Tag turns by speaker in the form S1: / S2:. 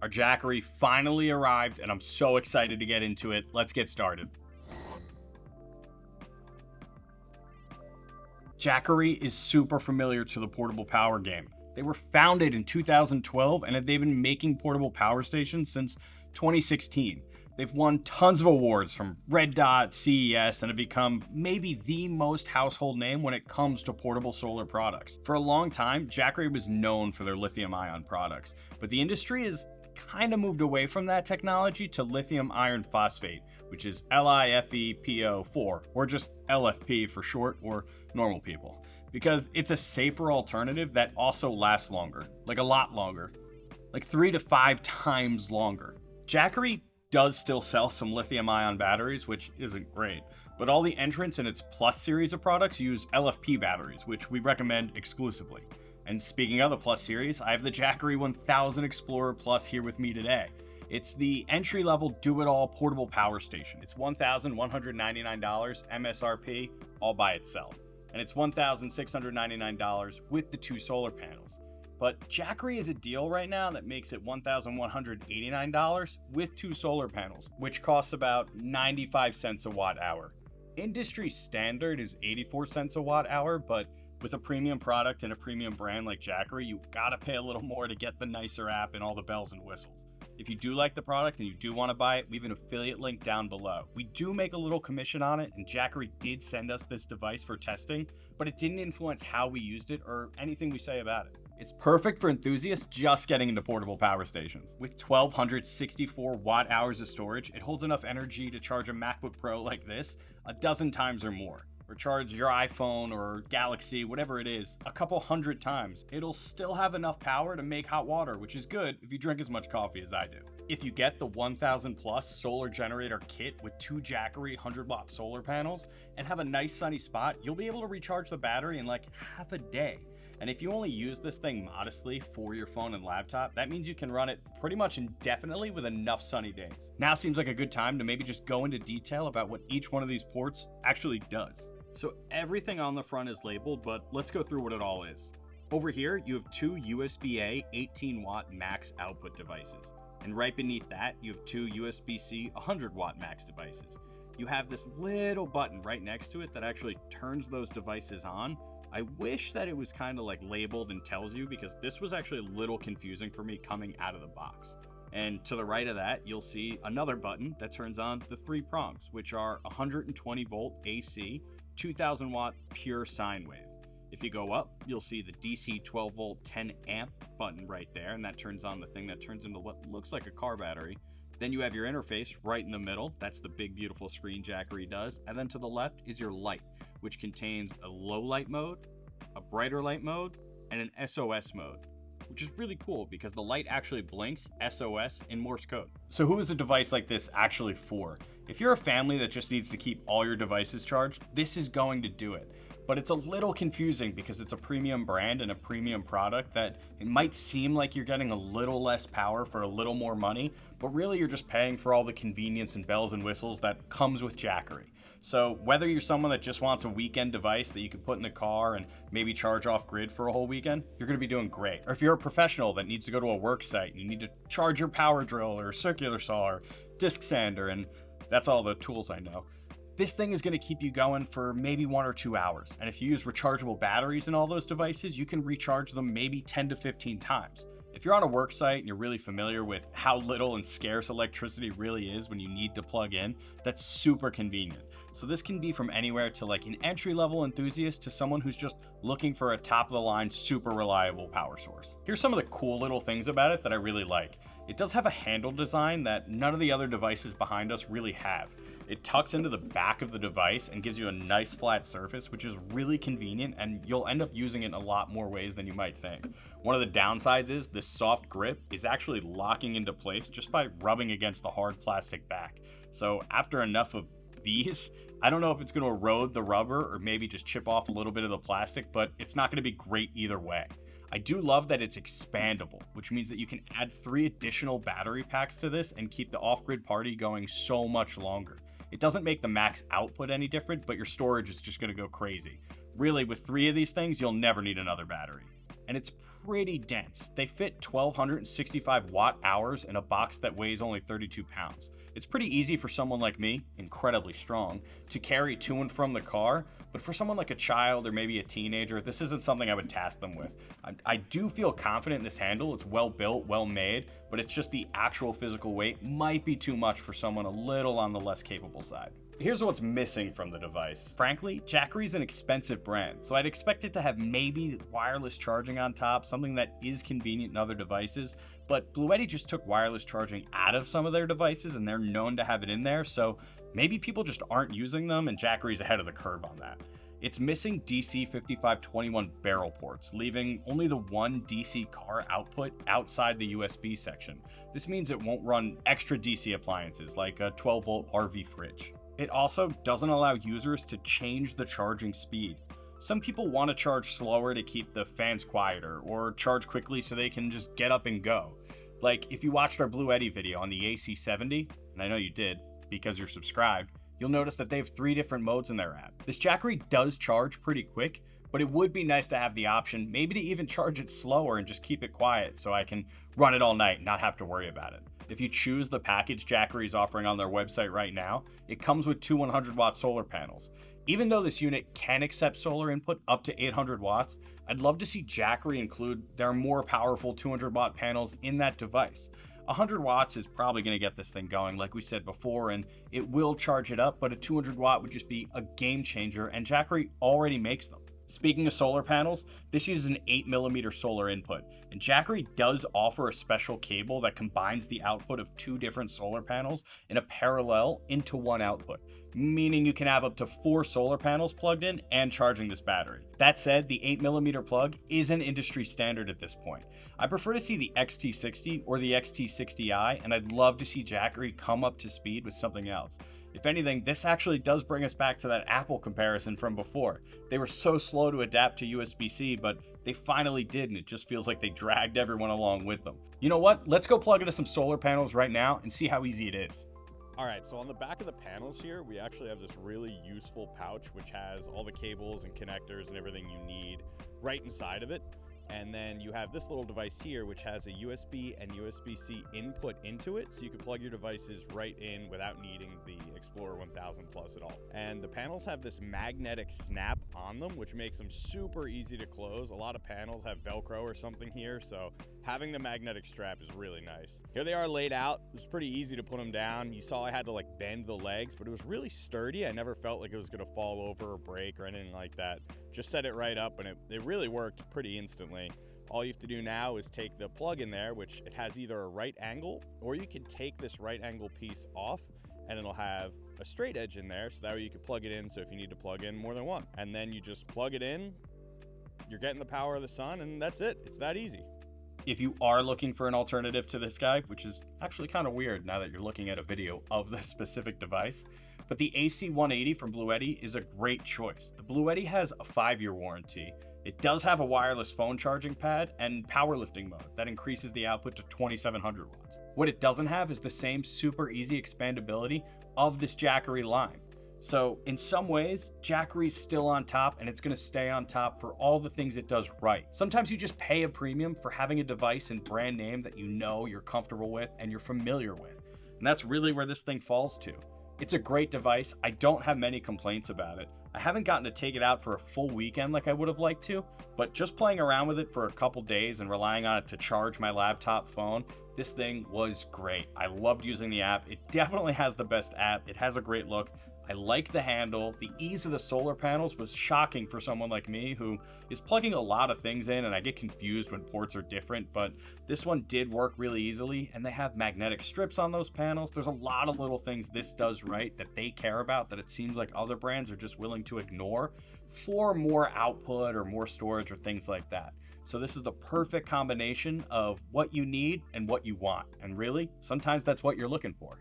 S1: Our Jackery finally arrived, and I'm so excited to get into it. Let's get started. Jackery is super familiar to the portable power game. They were founded in 2012 and they've been making portable power stations since 2016. They've won tons of awards from Red Dot, CES, and have become maybe the most household name when it comes to portable solar products. For a long time, Jackery was known for their lithium-ion products, but the industry has kind of moved away from that technology to lithium iron phosphate, which is LiFePO4, or just LFP for short, or normal people, because it's a safer alternative that also lasts longer, like a lot longer, like 3 to 5 times longer. Jackery does still sell some lithium-ion batteries, which isn't great, but all the entrants in its Plus series of products use LFP batteries, which we recommend exclusively. And speaking of the Plus series, I have the Jackery 1000 Explorer Plus here with me today. It's the entry-level do-it-all portable power station. It's $1,199 MSRP all by itself, and it's $1,699 with the 2 solar panels. But Jackery is a deal right now that makes it $1,189 with 2 solar panels, which costs about 95 cents a watt hour. Industry standard is 84 cents a watt hour, but with a premium product and a premium brand like Jackery, you gotta pay a little more to get the nicer app and all the bells and whistles. If you do like the product and you do want to buy it, we have an affiliate link down below. We do make a little commission on it, and Jackery did send us this device for testing, but it didn't influence how we used it or anything we say about it. It's perfect for enthusiasts just getting into portable power stations. With 1,264 watt hours of storage, it holds enough energy to charge a MacBook Pro like this a dozen times or more, or charge your iPhone or Galaxy, whatever it is, a couple hundred times. It'll still have enough power to make hot water, which is good if you drink as much coffee as I do. If you get the 1000 plus solar generator kit with 2 Jackery 100-watt solar panels and have a nice sunny spot, you'll be able to recharge the battery in like half a day. And if you only use this thing modestly for your phone and laptop, that means you can run it pretty much indefinitely with enough sunny days. Now seems like a good time to maybe just go into detail about what each one of these ports actually does. So everything on the front is labeled, but let's go through what it all is. Over here, you have 2 USB-A 18-watt max output devices. And right beneath that, you have 2 USB-C 100-watt max devices. You have this little button right next to it that actually turns those devices on. I wish that it was kind of like labeled and tells you, because this was actually a little confusing for me coming out of the box. And to the right of that, you'll see another button that turns on the 3 prongs, which are 120 volt AC, 2000 watt pure sine wave. If you go up, you'll see the DC 12 volt 10 amp button right there, and that turns on the thing that turns into what looks like a car battery. Then you have your interface right in the middle. That's the big beautiful screen Jackery does. And then to the left is your light, which contains a low light mode, a brighter light mode, and an SOS mode, which is really cool because the light actually blinks SOS in Morse code. So who is a device like this actually for? If you're a family that just needs to keep all your devices charged, this is going to do it. But it's a little confusing because it's a premium brand and a premium product that it might seem like you're getting a little less power for a little more money, but really you're just paying for all the convenience and bells and whistles that comes with Jackery. So whether you're someone that just wants a weekend device that you can put in the car and maybe charge off grid for a whole weekend, you're going to be doing great. Or if you're a professional that needs to go to a work site and you need to charge your power drill or circular saw or disc sander, and that's all the tools I know, this thing is going to keep you going for maybe 1 or 2 hours. And if you use rechargeable batteries in all those devices, you can recharge them maybe 10 to 15 times. If you're on a work site and you're really familiar with how little and scarce electricity really is when you need to plug in, that's super convenient. So this can be from anywhere to like an entry-level enthusiast to someone who's just looking for a top-of-the-line, super reliable power source. Here's some of the cool little things about it that I really like. It does have a handle design that none of the other devices behind us really have. It tucks into the back of the device and gives you a nice flat surface, which is really convenient, and you'll end up using it in a lot more ways than you might think. One of the downsides is this soft grip is actually locking into place just by rubbing against the hard plastic back. So after enough of these, I don't know if it's going to erode the rubber or maybe just chip off a little bit of the plastic, but it's not going to be great either way. I do love that it's expandable, which means that you can add 3 additional battery packs to this and keep the off-grid party going so much longer. It doesn't make the max output any different, but your storage is just going to go crazy. Really, with 3 of these things, you'll never need another battery. and it's pretty dense. They fit 1265 watt hours in a box that weighs only 32 pounds. It's pretty easy for someone like me, incredibly strong, to carry to and from the car, but for someone like a child or maybe a teenager, this isn't something I would task them with. I do feel confident in this handle. It's well built, well made, but it's just the actual physical weight might be too much for someone a little on the less capable side. Here's what's missing from the device. Frankly, Jackery's an expensive brand, so I'd expect it to have maybe wireless charging on top, something that is convenient in other devices, but Bluetti just took wireless charging out of some of their devices and they're known to have it in there, so maybe people just aren't using them and Jackery's ahead of the curve on that. It's missing DC 5521 barrel ports, leaving only the one DC car output outside the USB section. This means it won't run extra DC appliances like a 12-volt RV fridge. It also doesn't allow users to change the charging speed. Some people want to charge slower to keep the fans quieter, or charge quickly so they can just get up and go. Like if you watched our Bluetti video on the AC70, and I know you did because you're subscribed, you'll notice that they have 3 different modes in their app. This Jackery does charge pretty quick, but it would be nice to have the option maybe to even charge it slower and just keep it quiet so I can run it all night and not have to worry about it. If you choose the package Jackery is offering on their website right now, it comes with 2 100-watt solar panels. Even though this unit can accept solar input up to 800 watts, I'd love to see Jackery include their more powerful 200-watt panels in that device. 100 watts is probably going to get this thing going, like we said before, and it will charge it up, but a 200 watt would just be a game changer, and Jackery already makes them. Speaking of solar panels, this uses an 8mm solar input, and Jackery does offer a special cable that combines the output of 2 different solar panels in a parallel into one output, meaning you can have up to 4 solar panels plugged in and charging this battery. That said, the 8mm plug is an industry standard at this point. I prefer to see the XT60 or the XT60i, and I'd love to see Jackery come up to speed with something else. If anything, this actually does bring us back to that Apple comparison from before. They were so slow to adapt to USB-C, but they finally did, and it just feels like they dragged everyone along with them. You know what? Let's go plug into some solar panels right now and see how easy it is.
S2: All right, so on the back of the panels here, we actually have this really useful pouch which has all the cables and connectors and everything you need right inside of it. And then you have this little device here which has a USB and USB-C input into it, so you can plug your devices right in without needing the Explorer 1000 Plus at all. And the panels have this magnetic snap on them, which makes them super easy to close. A lot of panels have Velcro or something here, so having the magnetic strap is really nice. Here they are laid out. It was pretty easy to put them down. You saw I had to like bend the legs, but it was really sturdy. I never felt like it was gonna fall over or break or anything like that. Just set it right up and it really worked pretty instantly. All you have to do now is take the plug in there, which it has either a right angle, or you can take this right angle piece off and it'll have a straight edge in there, so that way you can plug it in, so if you need to plug in more than one. And then you just plug it in, you're getting the power of the sun, and that's it. It's that easy.
S1: If you are looking for an alternative to this guy, which is actually kind of weird now that you're looking at a video of this specific device, but the AC180 from Bluetti is a great choice. The Bluetti has a 5-year warranty. It does have a wireless phone charging pad and powerlifting mode that increases the output to 2700 watts. What it doesn't have is the same super easy expandability of this Jackery line. So in some ways, Jackery's still on top, and it's going to stay on top for all the things it does right. Sometimes you just pay a premium for having a device and brand name that you know you're comfortable with and you're familiar with. And that's really where this thing falls to. It's a great device. I don't have many complaints about it. I haven't gotten to take it out for a full weekend like I would have liked to, but just playing around with it for a couple days and relying on it to charge my laptop phone, this thing was great. I loved using the app. It definitely has the best app. It has a great look. I like the handle. The ease of the solar panels was shocking for someone like me who is plugging a lot of things in, and I get confused when ports are different, but this one did work really easily, and they have magnetic strips on those panels. There's a lot of little things this does right that they care about that it seems like other brands are just willing to ignore for more output or more storage or things like that. So this is the perfect combination of what you need and what you want. And really, sometimes that's what you're looking for.